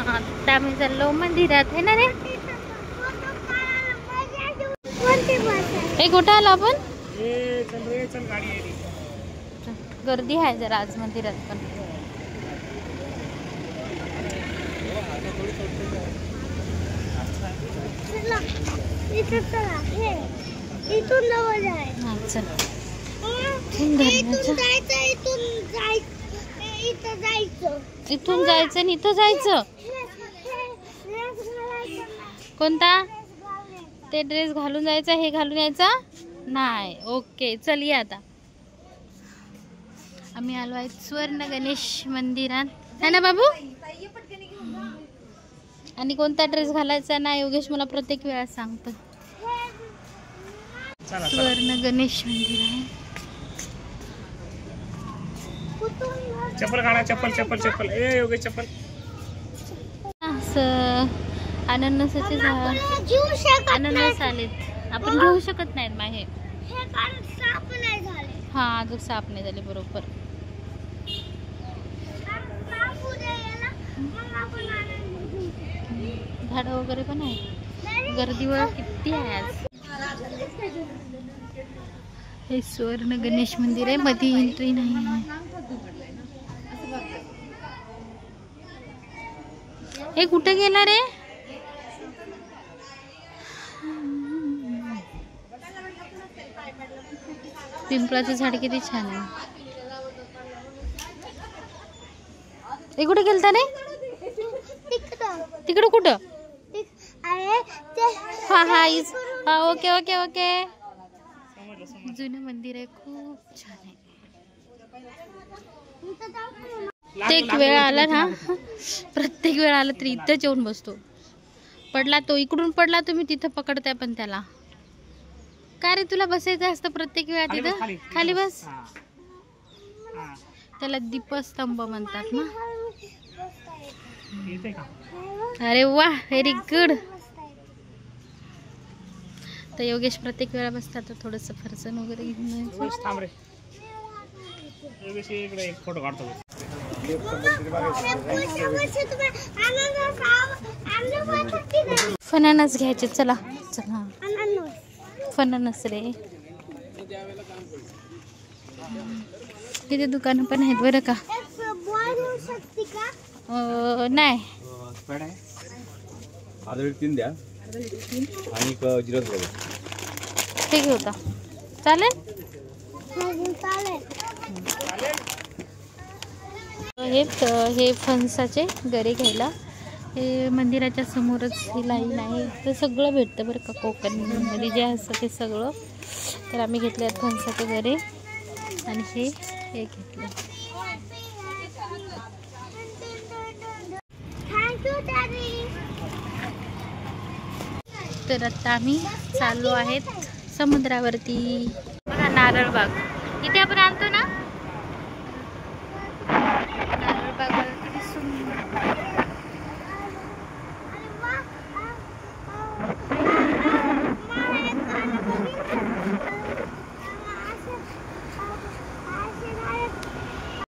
आता आम्ही चाललो मंदिरात है ना रे। कुठं आलो आपण? गर्दी आहे जरा आज मंदिरात पण। इथून जायचं आणि इथं जायचं। कोणता? ते ड्रेस घालून जायचा, हे घालून यायचा नाही। ओके चल ये आता। आम्ही आलो आहे स्वर्ण गणेश मंदिरात है ना बाबू। आणि कोणता ड्रेस घालायचा ना योगेश मला प्रत्येक वेळा सांगतो। स्वर्ण गणेश मंदिर आहे। चप्पल काढा, चप्पल चप्पल चप्पल ए योगेश चप्पल। अननसाचे झाड, अननस आलेत, आपण घेऊ शकत नाहीत मागे। हा अजून साफ नाही झाले बरोबर। झाड वगैरे पण आहे, गर्दीवर किती आहे आज। हे स्वर्ण गणेश मंदिर आहे, मध्ये एंट्री नाही आहे। हे कुठे गेला रे? पिंपळाचं झाड किती छान आहे। हे कुठे गेलता रे? तिकडं कुठं? हा हा हा ओके ओके ओके। जुनं मंदिर आहे, खूप छान आहे। प्रत्येक वेळ आला ना, प्रत्येक वेळ आला तरी इथंच येऊन बसतो। पडला तो, इकडून पडला तुम्ही तिथं पकडताय पण त्याला। काय रे तुला बसायचं असतं प्रत्येक वेळा तिथं? खाली बस। त्याला दीपस्तंभ म्हणतात ना। अरे वा व्हेरी गुड। तर योगेश प्रत्येक वेळा बसतात, तर थोडंसं फरसन वगैरे घेऊन थांब रे योगेश, इकडे एक फोटो काढतो। फणस घ्यायचे, चला चला फणस रे। तिथे दुकानं पण आहेत बरं का। नाही ते घेऊ का? चालेल। हे फणसाचे गरे घ्यायला हे मंदिराच्या समोरच ही लाईन आहे। ते सगळं भेटतं बरं का, कोकणमध्ये जे असतं ते सगळं। तर आम्ही घेतले आहेत फणसाचे गरे आणि हे घेतलं। तर आता आम्ही चाललो आहेत समुद्रावरती। बघा नारळ बाग, इथे आपण आणतो ना